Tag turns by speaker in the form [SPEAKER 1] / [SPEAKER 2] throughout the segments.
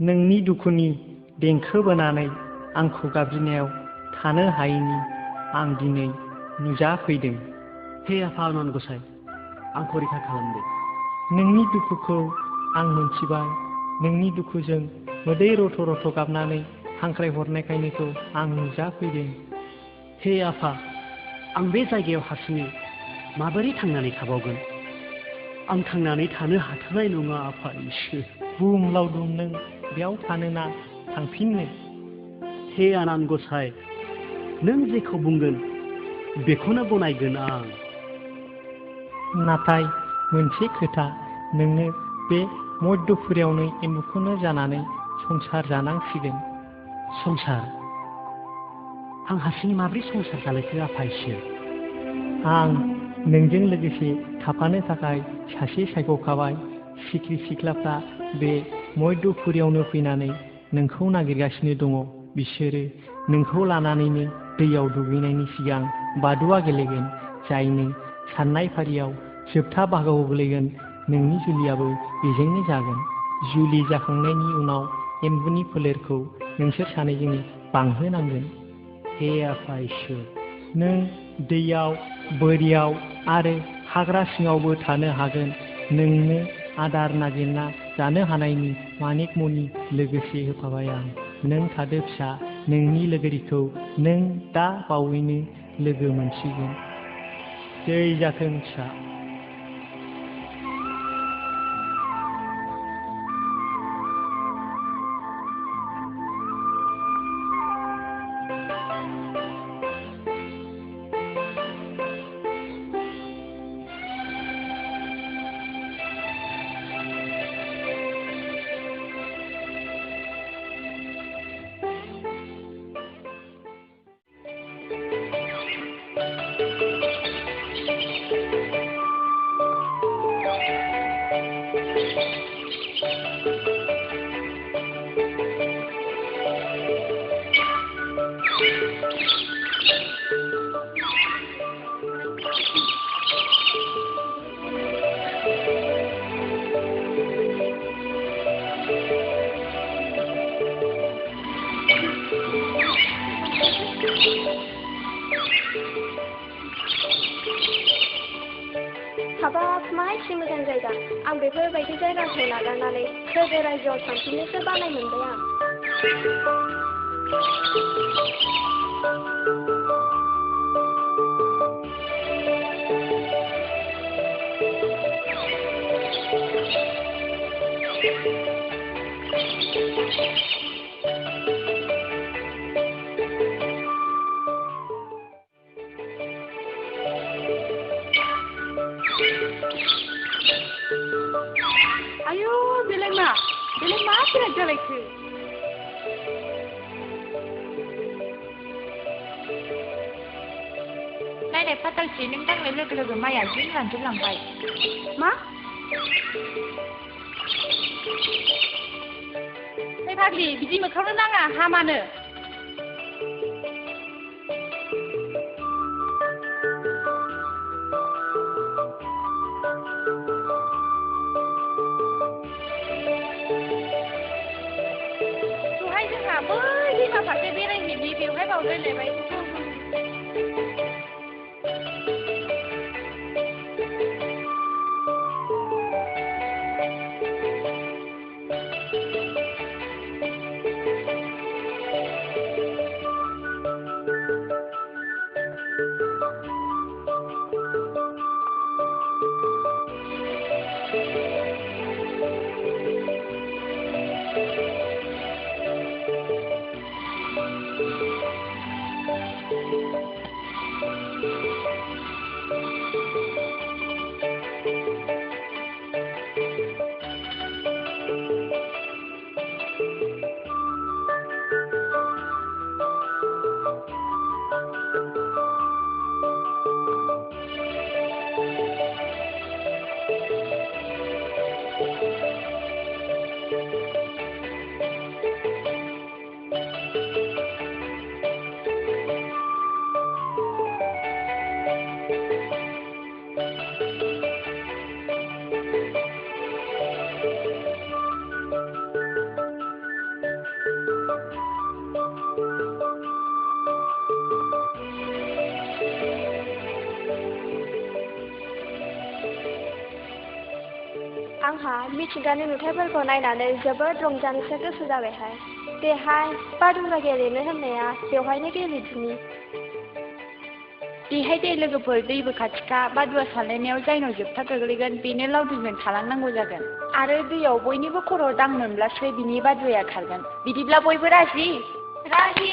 [SPEAKER 1] नोंनि दुखुनि देंखो बोनानै आंखौ गाबज्रिनायाव थानो हायैनि आं दिनै नुजाफैदों।
[SPEAKER 2] हे आफा आनान गसाइ, आंखौ रैखा खालामदो।
[SPEAKER 1] नोंनि दुखुखौ आं मोनथिबाय। नोंनि दुखुजों मोदै रथ' रथ' गाबनानै हांख्राय हरनायखायनोखौ आं नुजाफैदों।
[SPEAKER 2] हे आफा, आं बे जायगायाव हारसिङै माबोरै थांनानै थाबावगोन? आं थांनानै थानो हाथारनाय नङा आफा इसोर।
[SPEAKER 1] बुम लावदुम, नों बेयाव थानो ना थांफिननो?
[SPEAKER 2] हे आनान गसाइ, नों जेखौ बुंगोन बेखौनो गनायगोन आं।
[SPEAKER 1] नाथाय मोनसे खोथा, नोंनो बे मध्यपुरियावनो एम्बुखौनो जानानै संसार जानांसिगोन।
[SPEAKER 2] संसार? आं हारसिङै माबोरै संसार जालायखो आफा इसोर?
[SPEAKER 1] आं नोंजों लोगोसे थाफानो थाखाय सासे सायख'खाबाय। सिख्रि सिख्लाफ्रा बे मध्यपुरियावनो फैनानै नोंखौ नागिरगासिनो दङ। बिसोरो नोंखौ लानानैनो दैयाव दुगैनायनि सिगां बादुवा गेलेगोन, जायनो साननाय फारियाव जोबथा बाहागोआव गोग्लैगोन। नोंनि जुलियाबो बेजोंनो जागोन। जुलि जाखांनायनि उनाव एम्बुनि फोलेरखौ नोंसोर सानैजों बांहोनांगोन।
[SPEAKER 2] हे आफा इसोर,
[SPEAKER 1] नों दैयाव, बोरियाव आरो हाग्रा सिङावबो थानो हागोन। नोंनो आदार नागिरना जानो हानायनि मानिक मनि लोगोसे होफाबाय आं। नों थादो फिसा, नोंनि लोगोरिखौ नों दा बावैनो लोगो मोनसिगोन। जै जाथों फिसा।
[SPEAKER 3] हाबाब, मा एसे मोजां जायगा। आं बेफोरबायदि जायगाखौ नागारनानै सोरगो रायजोआव थांफिननोसो बानाय मोनबाय आं।
[SPEAKER 4] आयु, बेलाय मा बिराद जालायखो?
[SPEAKER 5] नायनाय फाथालसि, नों दांनाय लोगो लोगो माइया जि रानजोबलांबाय।
[SPEAKER 4] मा? नै फाग्लि, बिदि मोखांनो नाङा, हामानो। दहाय जोंहा बै दैमा फारसे बेरायहैनि, बेवहाय बावलायलायबाय।
[SPEAKER 3] आंहा मिथिंगानि नुथायफोरखौ नायनानै जोबोद रंजानोसो गोसो जाबायहाय। देहाय बादुंगा गेलेनो होननाया बेवहायनो गेलेदिनि।
[SPEAKER 5] बेहाय दे लोगोफोर दैबो खाथिखा बादुवा सानलायनायाव जायनाव जोबथा गोग्लैगोन बेनो लावदुमजों थालांनांगौ जागोन। आरो दैयाव बयनिबो खर' दां मोनब्लासो बिनि बादुवाया खारगोन। बिदिब्ला बयबो राजि? राजि!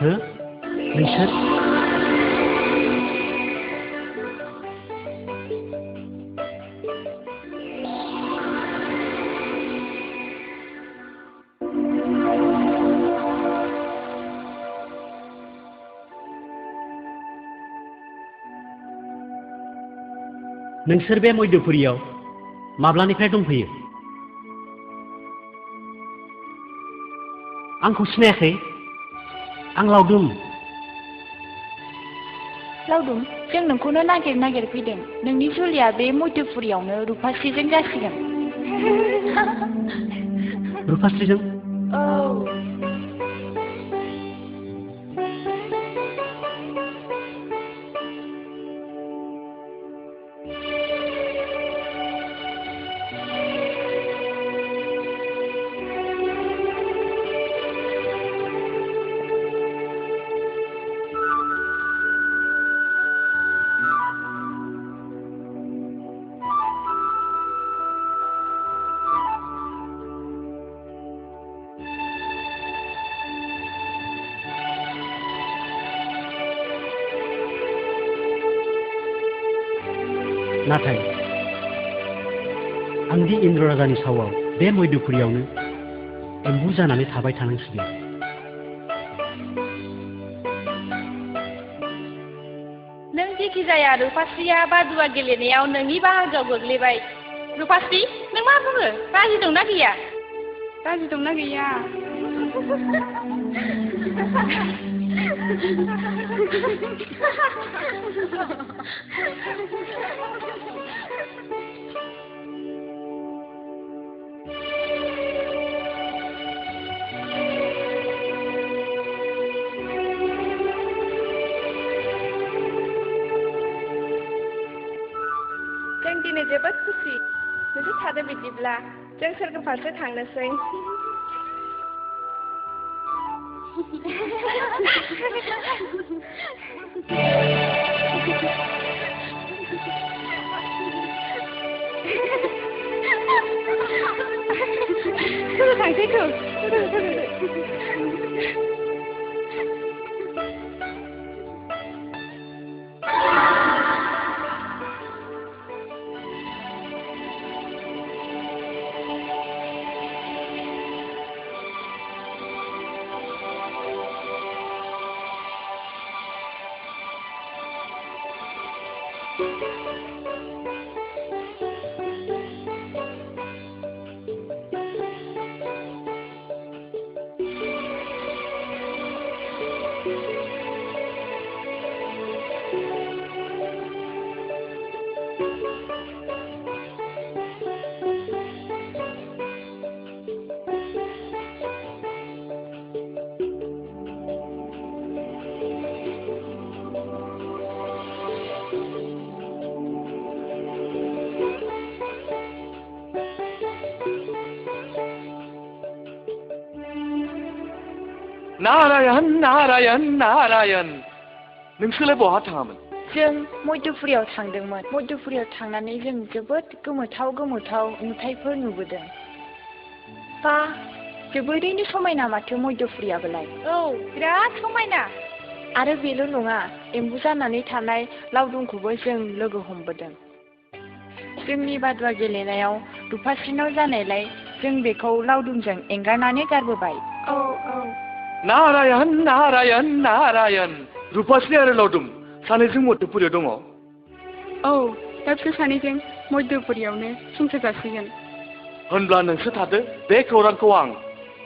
[SPEAKER 2] हो नोंसोर नोंसोर बे मध्यपुरियाव माब्लानिफ्राय दंफैयो आंखौ सिनायाखै आं लावदुम
[SPEAKER 5] जों नोंखौनो नागिर फैदों नोंनि जुलिया बे मध्यपुरियावनो रुपास्रिजों जासिगोन
[SPEAKER 2] रुपास्रिजों
[SPEAKER 5] औ
[SPEAKER 2] नाथाय आंदि इन्द्र राजानि सावाव बे मध्यपुरियावनो एम्बु जानानै थाबाय थानांसिगोन
[SPEAKER 4] नों जेखि जाया रुपास्रिया बादुवा गेलेनायाव नोंनि बाहागोआव गोग्लैबाय रुपास्रि नों मा बुङो राजि दंना गैया
[SPEAKER 5] राजि दंना गैया
[SPEAKER 3] जों दिनै जोबोद खुसि नोंसोर थादो बिदिब्ला जों सोरगो फारसे थांनोसै थांसै थौ
[SPEAKER 6] नारायण नारायण नारायण नोंसोरलाय बहा थाङामोन
[SPEAKER 5] जों मध्यपुरियाव थांदोंमोन मध्यपुरियाव थांनानै जों जोबोद गोमोथाव नुथायफोर नुबोदों बा जोबोरैनो समायना माथो मध्यपुरियाबोलाय
[SPEAKER 4] औ बिराद समायना
[SPEAKER 5] आरो बेल' नङा एम्बु जानानै थानाय लावदुमखौबो जों लोगो हमबोदों जोंनि बादुवा गेलेनायाव रुपास्रिनाव जानायलाय जों बेखौ लावदुमजों एंगारनानै गारबोबाय
[SPEAKER 3] औ
[SPEAKER 6] नारायण नारायण नारायण रुपास्रि आरो लावदुम सानैजों मध्यपुरियाव दङ
[SPEAKER 5] औ दा बिसोर सानैजों मध्यपुरियावनो संसार जासिगोन
[SPEAKER 6] होनब्ला नोंसोर थादो बे खौरांखौ आं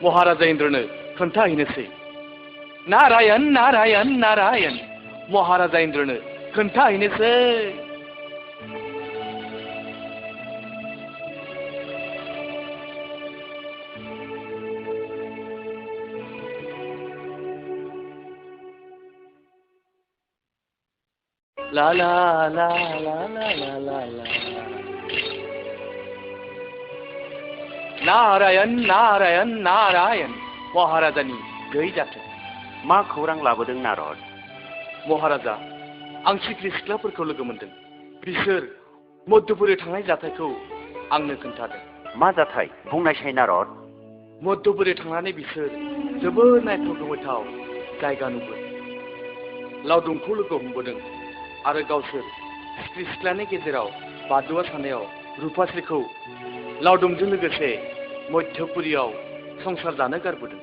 [SPEAKER 6] महाराजा इन्द्रनो खोन्थाहैनोसै नारायण नारायण नारायण महाराजा इन्द्रनो खोन्थाहैनोसै ला ला ला ला ला ला ला ला नारायण नारायण नारायण महाराजानि गै जाथों
[SPEAKER 7] मा खौरां लाबोदों नारद
[SPEAKER 6] महाराजा आं सिख्रि सिख्लाफोरखौ लोगो मोनदों बिसोर मध्यपुरियाव थांनाय जाथायखौ आंनो खोन्थादों
[SPEAKER 7] मा जाथाय बुंनायसाय नारद
[SPEAKER 6] मध्यपुरियाव थांनानै बिसोर जोबोद नायथाव गोमोथाव जायगा नुगोन लावदुमखौ लोगो हमबोदों आरो गावसोर सिख्रि सिख्लानि गेजेराव बादुवा सानायाव रुपास्रिखौ लावदुमजों लोगोसे मध्यपुरियाव संसार जानो गारबोदों।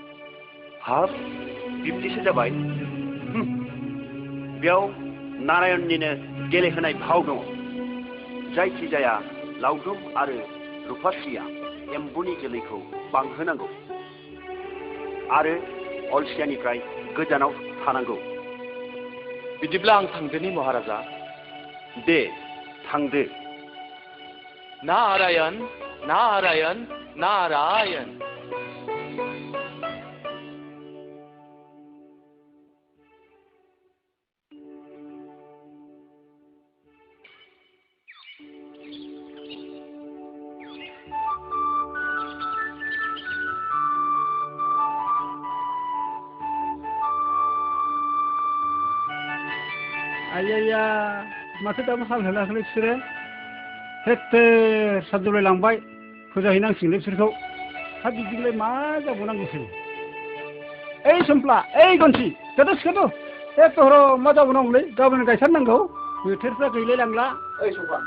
[SPEAKER 7] हाब बिब्दिसो जाबाय। बेयाव नारायणनिनो गेलेहोनाय भाव दङ। जायखिजाया लावदुम आरो रुपास्रिया एम्बुनि जोलैखौ बांहोनांगौ आरो अलसियानिफ्राय गोजानाव थानांगौ।
[SPEAKER 6] बिदिब्ला आं थांदोनि महाराजा।
[SPEAKER 7] दे थांदो।
[SPEAKER 6] नारायण नारायण नारायण।
[SPEAKER 8] आइया माथो दाबो हाल होलाखैलै बिसोरो। हेत्तेर साबजोबलायलांबाय फोजाहैनांसिगोनलै बिसोरखौ। हा बिदिलाय मा जाबावनांगौसै। ओइ समफ्ला ओइ गनसि सिखारदो सिखारदो। एथ' हर' मा जाबावनांगौलै गाबोन गायथारनांगौ बोथोरफ्रा गैलाय लांला।
[SPEAKER 6] ओइ समफ्ला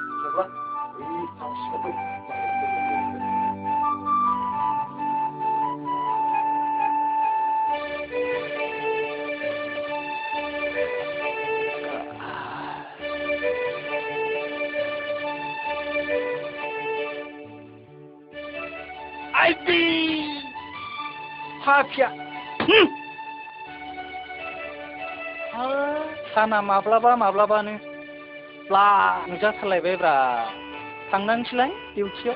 [SPEAKER 8] फाफिया साना माब्लाबा माब्लाबानो ब्ला नुजाथारलायबायब्रा। थांनांसैलाय डिउटियाव।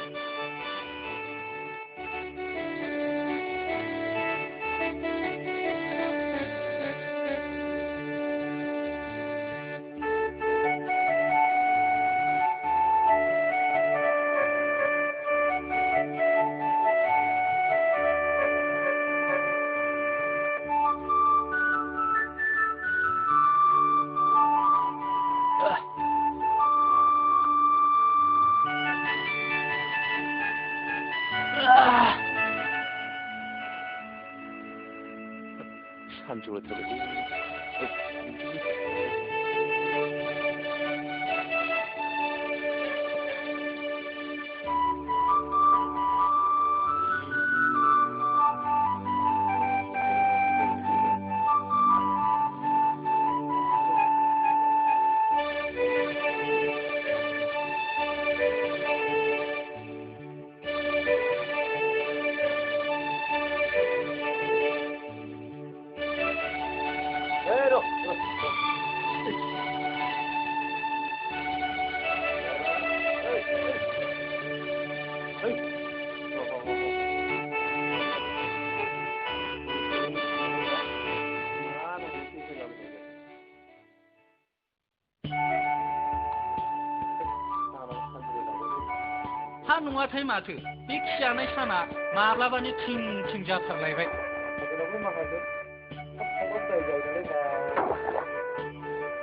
[SPEAKER 8] हा नङाथाय माथो बे खिजानाय साना माब्लाबानो थिं थिं जाथारलायबाय।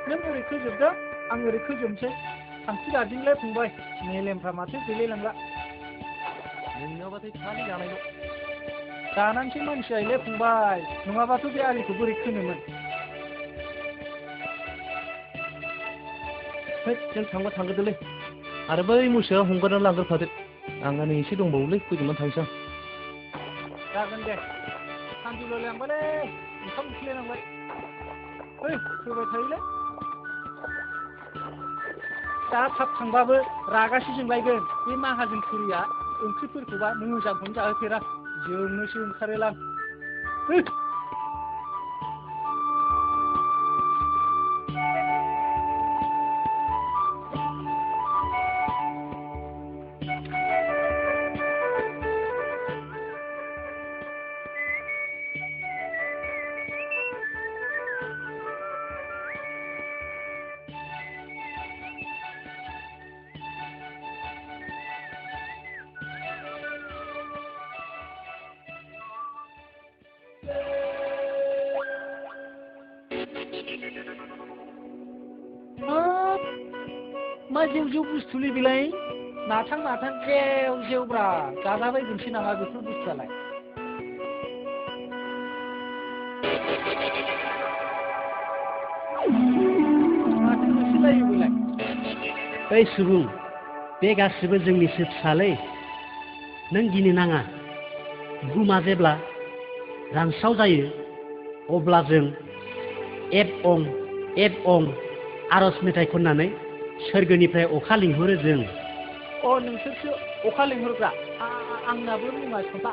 [SPEAKER 8] नों ओरै खोजोबदो आं ओरै खोजोबनोसै। थांखि लादिंलाय फंबाय मेलेमफ्रा माथो गैलायलांला। नोंनाबाथाय खालि जानायल'। जानानैसो मानसि जायोलै फंबाय नङाबाथ' बे आलिखौ बोरै खोनोमोन।
[SPEAKER 1] जों थांबा थांग्रोदोलै आरो बै मोसौआ हमगारना लांग्रोफादो। आंहा नै एसे दंबावोलै फोजोबनानै थांसै आं।
[SPEAKER 8] जागोन दे सानजौलाय लांबायलै ओंखाम उखैलायलांबाय। ओइ होबाय थायोलै दा थाब थांबाबो रागासो जोंलायगोन बे माहाजोन खुरिया ओंख्रिफोरखौबा मोजांखौनो जाहोफेरा जोंनोसो ओंखारोलां। मा जेव जेव बुस्थुलै बेलाय नाथां नाथां जेव जेवब्रा जाजाबायगोनसो नामा बेफोर बुस्थुआलाय।
[SPEAKER 2] ओइ सुबुं बे गासिबो जोंनिसो फिसालै नों गिनो नाङा बुहुमा जेब्ला रानस्राव जायो अब्ला जों एब अं आरज मेथाइ खननानै सोरगोनिफ्राय अखा लिंहरो जों
[SPEAKER 8] अ नोंसोरसो अखा लिंहरग्रा आंनाबो मुङा सफा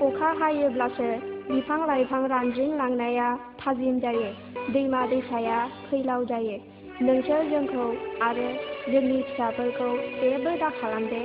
[SPEAKER 3] अखा हायोब्लासो बिफां लाइफां रानज्रिंलांनाया थाजिम जायो दैमा दैसाया फैलाव जायो नोंसोर जोंखौ आरो जोंनि फिसाफोरखौ जेबो दाखालाम दे